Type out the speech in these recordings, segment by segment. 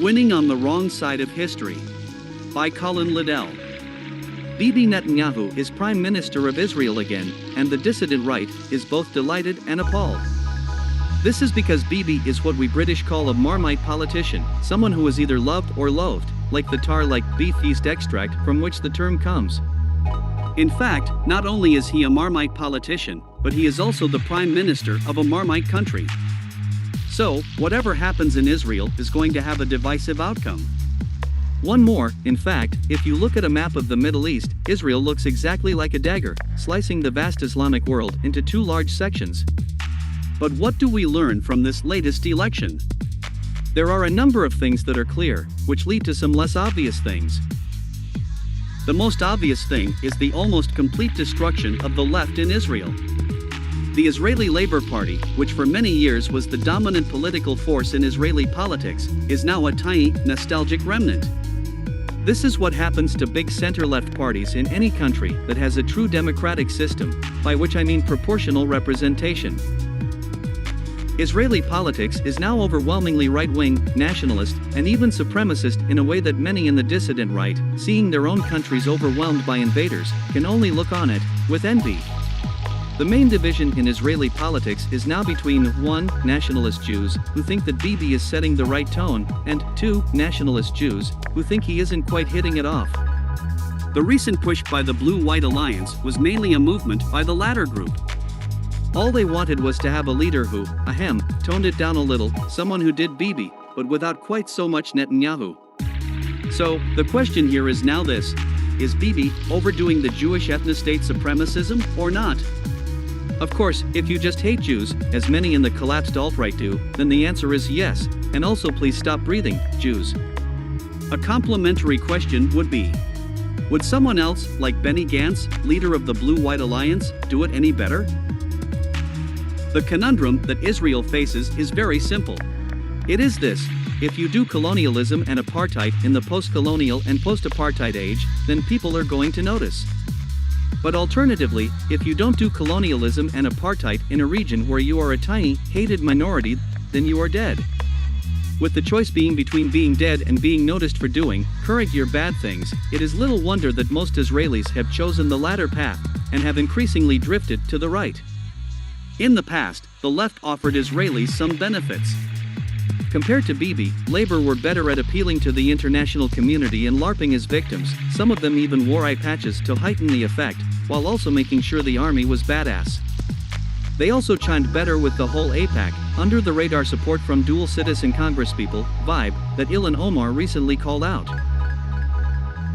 Winning on the Wrong Side of History by Colin Liddell. Bibi Netanyahu is Prime Minister of Israel again, and the dissident right is both delighted and appalled. This is because Bibi is what we British call a Marmite politician, someone who is either loved or loathed, like the tar-like beef yeast extract from which the term comes. In fact, not only is he a Marmite politician, but he is also the Prime Minister of a Marmite country. So, whatever happens in Israel is going to have a divisive outcome. One more, in fact, if you look at a map of the Middle East, Israel looks exactly like a dagger, slicing the vast Islamic world into two large sections. But what do we learn from this latest election? There are a number of things that are clear, which lead to some less obvious things. The most obvious thing is the almost complete destruction of the left in Israel. The Israeli Labour Party, which for many years was the dominant political force in Israeli politics, is now a tiny, nostalgic remnant. This is what happens to big center-left parties in any country that has a true democratic system, by which I mean proportional representation. Israeli politics is now overwhelmingly right-wing, nationalist, and even supremacist in a way that many in the dissident right, seeing their own countries overwhelmed by invaders, can only look on it with envy. The main division in Israeli politics is now between 1. Nationalist Jews, who think that Bibi is setting the right tone, and 2. Nationalist Jews, who think he isn't quite hitting it off. The recent push by the Blue-White Alliance was mainly a movement by the latter group. All they wanted was to have a leader who, toned it down a little, someone who did Bibi, but without quite so much Netanyahu. So, the question here is now this: is Bibi overdoing the Jewish ethno-state supremacism, or not? Of course, if you just hate Jews, as many in the collapsed alt-right do, then the answer is yes, and also please stop breathing, Jews. A complementary question would be: would someone else, like Benny Gantz, leader of the Blue-White Alliance, do it any better? The conundrum that Israel faces is very simple. It is this: if you do colonialism and apartheid in the post-colonial and post-apartheid age, then people are going to notice. But alternatively, if you don't do colonialism and apartheid in a region where you are a tiny, hated minority, then you are dead. With the choice being between being dead and being noticed for doing current year bad things, it is little wonder that most Israelis have chosen the latter path, and have increasingly drifted to the right. In the past, the left offered Israelis some benefits. Compared to Bibi, Labour were better at appealing to the international community and LARPing as victims. Some of them even wore eye patches to heighten the effect, while also making sure the army was badass. They also chimed better with the whole AIPAC, under-the-radar support from dual citizen congresspeople, vibe, that Ilhan Omar recently called out.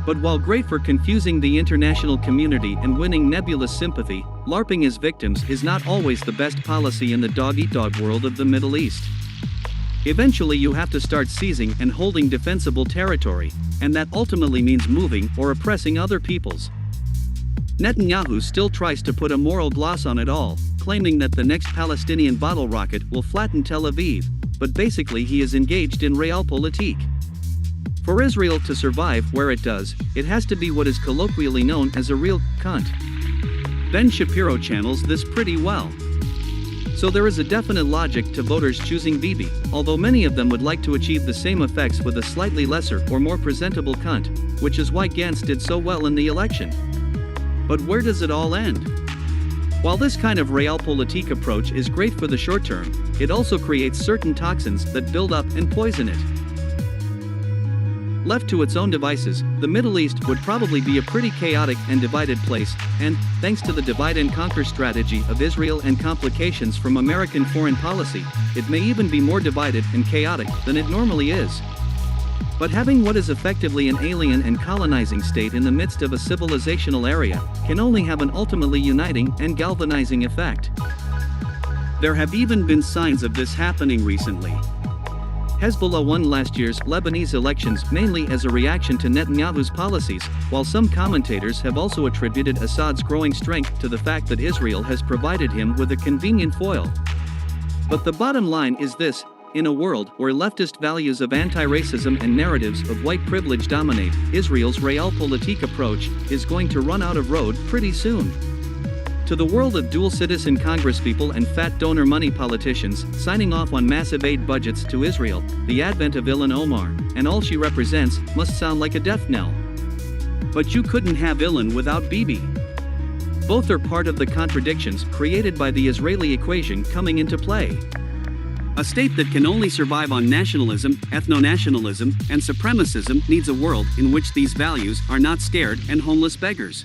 But while great for confusing the international community and winning nebulous sympathy, LARPing as victims is not always the best policy in the dog-eat-dog world of the Middle East. Eventually you have to start seizing and holding defensible territory, and that ultimately means moving or oppressing other peoples. Netanyahu still tries to put a moral gloss on it all, claiming that the next Palestinian bottle rocket will flatten Tel Aviv, but basically he is engaged in realpolitik. For Israel to survive where it does, it has to be what is colloquially known as a real cunt. Ben Shapiro channels this pretty well. So there is a definite logic to voters choosing Bibi, although many of them would like to achieve the same effects with a slightly lesser or more presentable cunt, which is why Gantz did so well in the election. But where does it all end? While this kind of realpolitik approach is great for the short term, it also creates certain toxins that build up and poison it. Left to its own devices, the Middle East would probably be a pretty chaotic and divided place, and, thanks to the divide-and-conquer strategy of Israel and complications from American foreign policy, it may even be more divided and chaotic than it normally is. But having what is effectively an alien and colonizing state in the midst of a civilizational area can only have an ultimately uniting and galvanizing effect. There have even been signs of this happening recently. Hezbollah won last year's Lebanese elections mainly as a reaction to Netanyahu's policies, while some commentators have also attributed Assad's growing strength to the fact that Israel has provided him with a convenient foil. But the bottom line is this: in a world where leftist values of anti-racism and narratives of white privilege dominate, Israel's realpolitik approach is going to run out of road pretty soon. To the world of dual citizen congresspeople and fat donor money politicians signing off on massive aid budgets to Israel, the advent of Ilhan Omar, and all she represents, must sound like a death knell. But you couldn't have Ilhan without Bibi. Both are part of the contradictions created by the Israeli equation coming into play. A state that can only survive on nationalism, ethno-nationalism, and supremacism needs a world in which these values are not scared and homeless beggars.